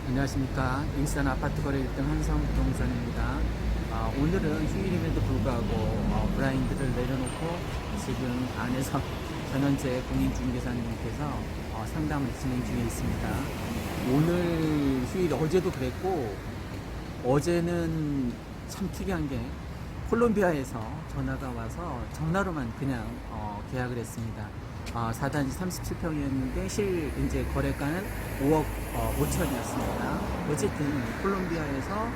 안녕하십니까. 인천 아파트 거래 1등 한성부동산입니다. 오늘은 휴일임에도 불구하고 블라인드를 내려놓고 지금 안에서 전현재 공인중개사님께서 상담을 진행 중에 있습니다. 오늘 휴일, 어제도 그랬고, 어제는 참 특이한 게 콜롬비아에서 전화가 와서 전화로만 그냥 계약을 했습니다. 4단지 37평이었는데 이제 거래가는 5억 5천이었습니다. 어쨌든 콜롬비아에서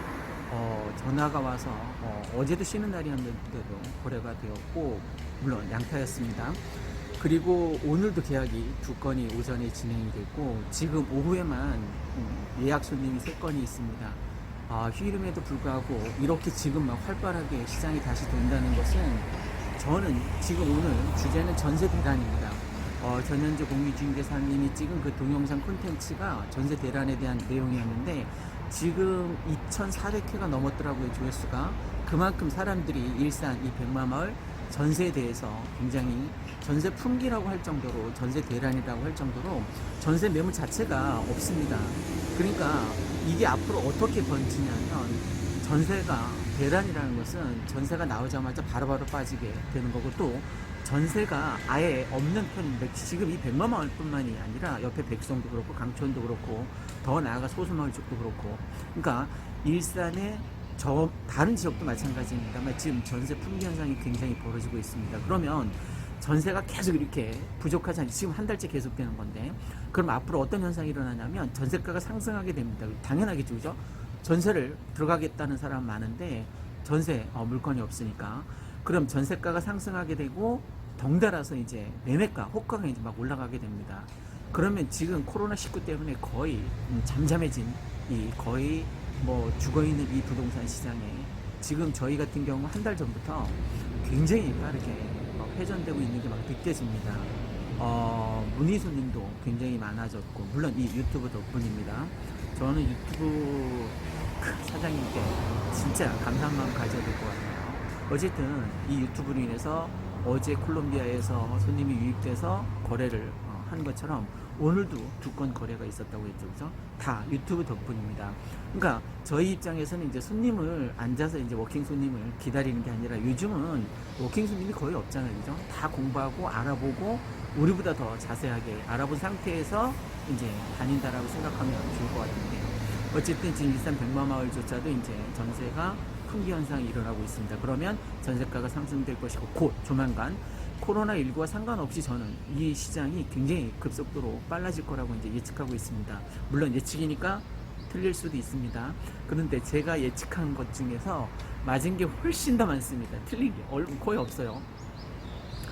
전화가 와서 어제도 쉬는 날이었는데도 거래가 되었고, 물론 양타였습니다. 그리고 오늘도 계약이 2건이 오전에 진행이 됐고, 지금 오후에만 예약 손님이 3건이 있습니다. 휴일임에도 불구하고 이렇게 지금 막 활발하게 시장이 다시 돈다는 것은, 저는 지금 오늘 주제는 전세 대란입니다. 전현재 공인중개사님이 찍은 그 동영상 콘텐츠가 전세 대란에 대한 내용이었는데, 지금 2,400회가 넘었더라고요, 조회수가. 그만큼 사람들이 일산 이 백마마을 전세에 대해서 굉장히, 전세 품귀라고 할 정도로, 전세 대란이라고 할 정도로 전세 매물 자체가 없습니다. 그러니까 이게 앞으로 어떻게 번지냐면, 전세가 대란이라는 것은 전세가 나오자마자 바로바로 빠지게 되는 거고, 또 전세가 아예 없는 편인데, 지금 이 백마마을 뿐만이 아니라 옆에 백성도 그렇고 강촌도 그렇고 더 나아가 소수마을 쪽도 그렇고, 그러니까 일산의 다른 지역도 마찬가지입니다만 지금 전세 품귀 현상이 굉장히 벌어지고 있습니다. 그러면 전세가 계속 이렇게 부족하지 않지, 지금 한 달째 계속되는 건데, 그럼 앞으로 어떤 현상이 일어나냐면 전세가가 상승하게 됩니다. 당연하겠죠, 그죠? 전세를 들어가겠다는 사람 많은데 전세 물건이 없으니까, 그럼 전세가가 상승하게 되고 덩달아서 이제 매매가, 호가가 이제 막 올라가게 됩니다. 그러면 지금 코로나19 때문에 거의 잠잠해진, 이 거의 뭐 죽어있는 이 부동산 시장에, 지금 저희 같은 경우 한 달 전부터 굉장히 빠르게 회전되고 있는 게 막 느껴집니다. 문의 손님도 굉장히 많아졌고, 물론 이 유튜브 덕분입니다. 저는 유튜브 사장님께 진짜 감사한 마음 가져야 될 것 같아요. 어쨌든 이 유튜브로 인해서 어제 콜롬비아에서 손님이 유입돼서 거래를 한 것처럼 오늘도 2건 거래가 있었다고 했죠, 그죠? 다 유튜브 덕분입니다. 그러니까 저희 입장에서는 이제 손님을 앉아서 이제 워킹 손님을 기다리는 게 아니라, 요즘은 워킹 손님이 거의 없잖아요, 그죠? 다 공부하고 알아보고 우리보다 더 자세하게 알아본 상태에서 이제 다닌다라고 생각하면 좋을 것 같은데, 어쨌든 지금 일산 백마마을조차도 이제 전세가 품귀 현상이 일어나고 있습니다. 그러면 전세가가 상승될 것이고, 곧 조만간 코로나19와 상관없이 저는 이 시장이 굉장히 급속도로 빨라질 거라고 이제 예측하고 있습니다. 물론 예측이니까 틀릴 수도 있습니다. 그런데 제가 예측한 것 중에서 맞은 게 훨씬 더 많습니다. 틀린 게 거의 없어요.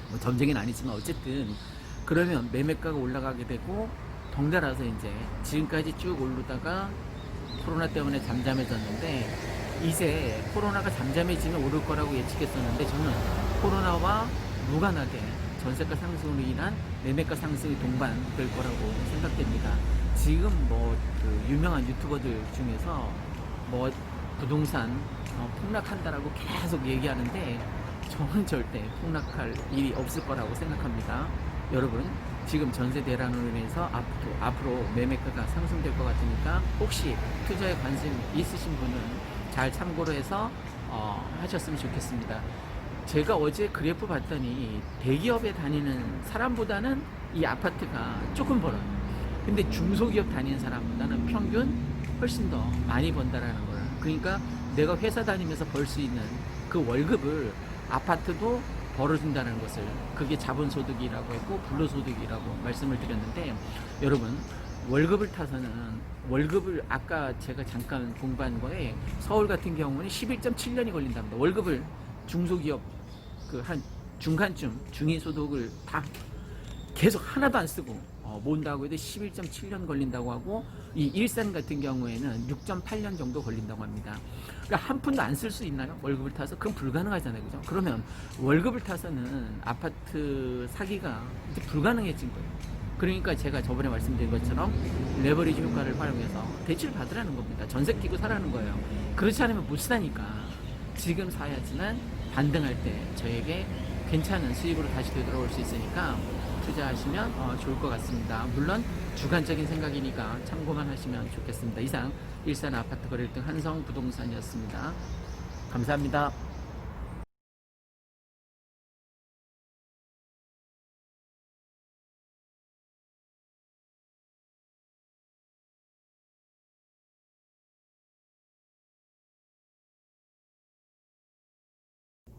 뭐 점쟁이는 아니지만 어쨌든, 그러면 매매가가 올라가게 되고 덩달아서 이제 지금까지 쭉 오르다가 코로나 때문에 잠잠해졌는데, 이제 코로나가 잠잠해지면 오를 거라고 예측했었는데, 저는 코로나와 무관하게 전세가 상승으로 인한 매매가 상승이 동반될 거라고 생각됩니다. 지금 그 유명한 유튜버들 중에서 부동산 폭락한다라고 계속 얘기하는데, 저는 절대 폭락할 일이 없을 거라고 생각합니다. 여러분, 지금 전세 대란으로 인해서 앞으로 매매가가 상승될 것 같으니까, 혹시 투자에 관심 있으신 분은 잘 참고로 해서 하셨으면 좋겠습니다. 제가 어제 그래프 봤더니 대기업에 다니는 사람보다는 이 아파트가 조금 벌어요. 근데 중소기업 다니는 사람보다는 평균 훨씬 더 많이 번다라는 거예요. 그러니까 내가 회사 다니면서 벌 수 있는 그 월급을 아파트도 벌어준다는 것을, 그게 자본소득이라고 했고 불로소득이라고 말씀을 드렸는데, 여러분, 월급을 타서는, 월급을 아까 제가 잠깐 공부한 거에 서울 같은 경우는 11.7년이 걸린답니다. 월급을 중소기업 한 중간쯤 중위소득을 다 계속 하나도 안 쓰고 모은다고 해도 11.7년 걸린다고 하고, 이 일산 같은 경우에는 6.8년 정도 걸린다고 합니다. 그러니까 한 푼도 안 쓸 수 있나요? 월급을 타서? 그건 불가능하잖아요, 그죠? 그러면 월급을 타서는 아파트 사기가 이제 불가능해진 거예요. 그러니까 제가 저번에 말씀드린 것처럼 레버리지 효과를 활용해서 대출을 받으라는 겁니다. 전세 끼고 사라는 거예요. 그렇지 않으면 못 사니까 지금 사야지만 반등할 때 저에게 괜찮은 수익으로 다시 되돌아올 수 있으니까, 투자하시면 좋을 것 같습니다. 물론 주관적인 생각이니까 참고만 하시면 좋겠습니다. 이상 일산 아파트 거래 1등 한성부동산이었습니다. 감사합니다.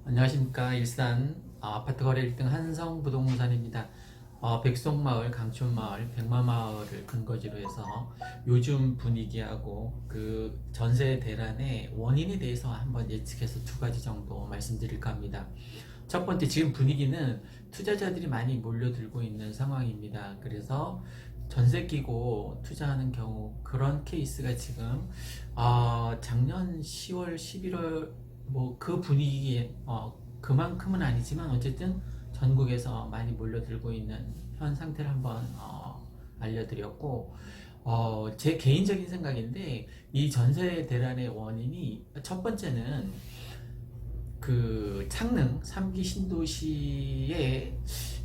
안녕하십니까. 일산 아파트 거래 1등 한성부동산입니다. 백송마을, 강촌마을, 백마마을을 근거지로 해서 요즘 분위기하고 그 전세 대란의 원인에 대해서 한번 예측해서 두 가지 정도 말씀드릴까 합니다. 첫 번째, 지금 분위기는 투자자들이 많이 몰려들고 있는 상황입니다. 그래서 전세 끼고 투자하는 경우 그런 케이스가 지금 작년 10월, 11월 뭐 그 분위기에 그만큼은 아니지만 어쨌든 전국에서 많이 몰려들고 있는 현 상태를 한번 알려드렸고, 제 개인적인 생각인데 이 전세 대란의 원인이 첫 번째는 그 창릉 3기 신도시에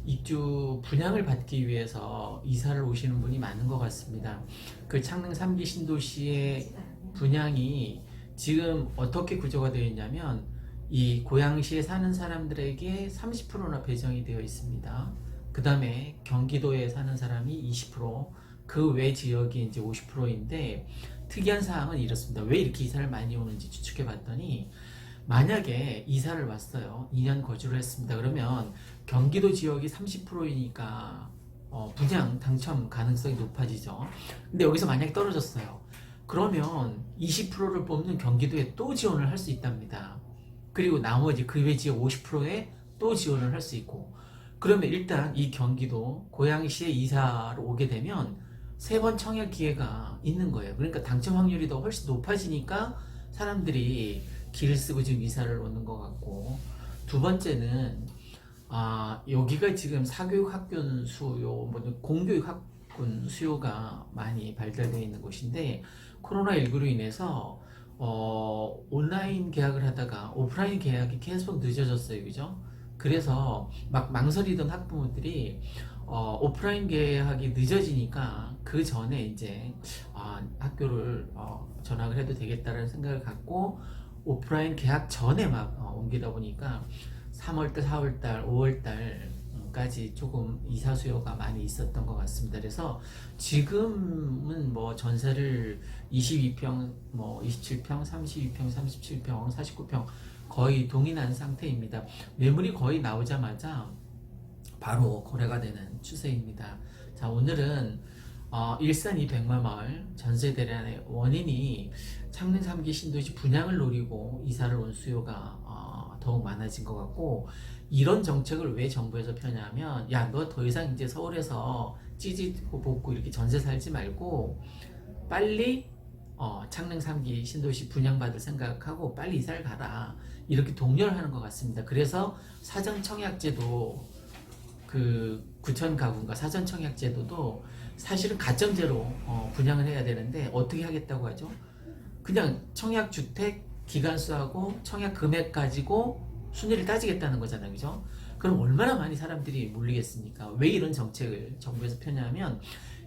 입주 분양을 받기 위해서 이사를 오시는 분이 많은 것 같습니다. 그 창릉 3기 신도시의 분양이 지금 어떻게 구조가 되어 있냐면 이 고양시에 사는 사람들에게 30%나 배정이 되어 있습니다. 그 다음에 경기도에 사는 사람이 20%, 그 외 지역이 이제 50%인데 특이한 사항은 이렇습니다. 왜 이렇게 이사를 많이 오는지 추측해 봤더니, 만약에 이사를 왔어요. 2년 거주를 했습니다. 그러면 경기도 지역이 30%이니까 분양 당첨 가능성이 높아지죠. 근데 여기서 만약에 떨어졌어요. 그러면 20%를 뽑는 경기도에 또 지원을 할 수 있답니다. 그리고 나머지 그 외 지역 50%에 또 지원을 할 수 있고, 그러면 일단 이 경기도 고양시에 이사를 오게 되면 3번 청약 기회가 있는 거예요. 그러니까 당첨 확률이 더 훨씬 높아지니까 사람들이 길을 쓰고 지금 이사를 오는 것 같고, 두 번째는 여기가 지금 사교육 학군 수요, 공교육 학군 수요가 많이 발달되어 있는 곳인데, 코로나19로 인해서 온라인 계약을 하다가 오프라인 계약이 계속 늦어졌어요. 그죠? 그래서 막 망설이던 학부모들이 오프라인 계약이 늦어지니까 그 전에 이제 학교를 전학을 해도 되겠다는 생각을 갖고 오프라인 계약 전에 막 옮기다 보니까 3월달, 4월달, 5월달까지 조금 이사 수요가 많이 있었던 것 같습니다. 그래서 지금은 뭐 전세를 22평, 뭐 27평, 32평, 37평, 49평 거의 동일한 상태입니다. 매물이 거의 나오자마자 바로 거래가 되는 추세입니다. 자, 오늘은 일산 이 백마마을 전세 대란의 원인이 창릉 3기 신도시 분양을 노리고 이사를 온 수요가 더욱 많아진 것 같고, 이런 정책을 왜 정부에서 펴냐면, 야, 너 더 이상 이제 서울에서 찌지고 볶고 이렇게 전세 살지 말고 빨리 창릉 3기 신도시 분양받을 생각하고 빨리 이사를 가라, 이렇게 독려를 하는 것 같습니다. 그래서 사전 청약제도, 그 구천 가구인가 사전 청약제도도 사실은 가점제로 분양을 해야 되는데 어떻게 하겠다고 하죠? 그냥 청약 주택 기간수하고 청약 금액 가지고 순위를 따지겠다는 거잖아요. 그죠? 그럼 얼마나 많이 사람들이 몰리겠습니까? 왜 이런 정책을 정부에서 펴냐면,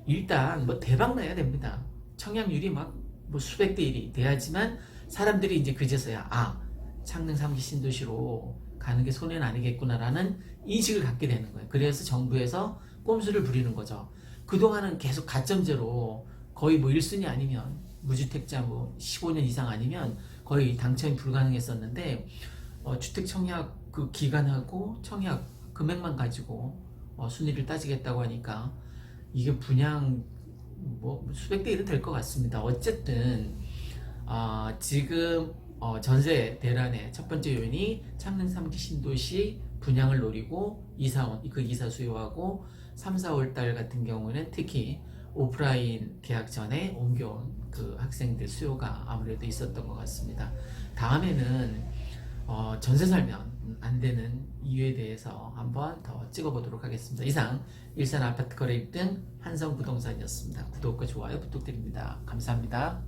일단 뭐 대박 나야 됩니다. 청약률이 막 뭐 수백 대 1이 돼야지만 사람들이 이제 그제서야 창릉 3기 신도시로 가는 게 손해는 아니겠구나라는 인식을 갖게 되는 거예요. 그래서 정부에서 꼼수를 부리는 거죠. 그동안은 계속 가점제로 거의 뭐 1순위 아니면 무주택자 뭐 15년 이상 아니면 거의 당첨이 불가능했었는데, 주택 청약 그 기간하고 청약 금액만 가지고 순위를 따지겠다고 하니까 이게 분양 뭐 수백 대 1은 될 것 같습니다. 어쨌든 지금 전세 대란의 첫 번째 요인이 창릉 3기 신도시 분양을 노리고 이사 온 그 이사 수요하고, 3, 4월 달 같은 경우는 특히 오프라인 계약 전에 옮겨온 그 학생들 수요가 아무래도 있었던 것 같습니다. 다음에는 전세 살면 안 되는 이유에 대해서 한번 더 찍어보도록 하겠습니다. 이상 일산 아파트 거래 1등 한성부동산이었습니다. 구독과 좋아요 부탁드립니다. 감사합니다.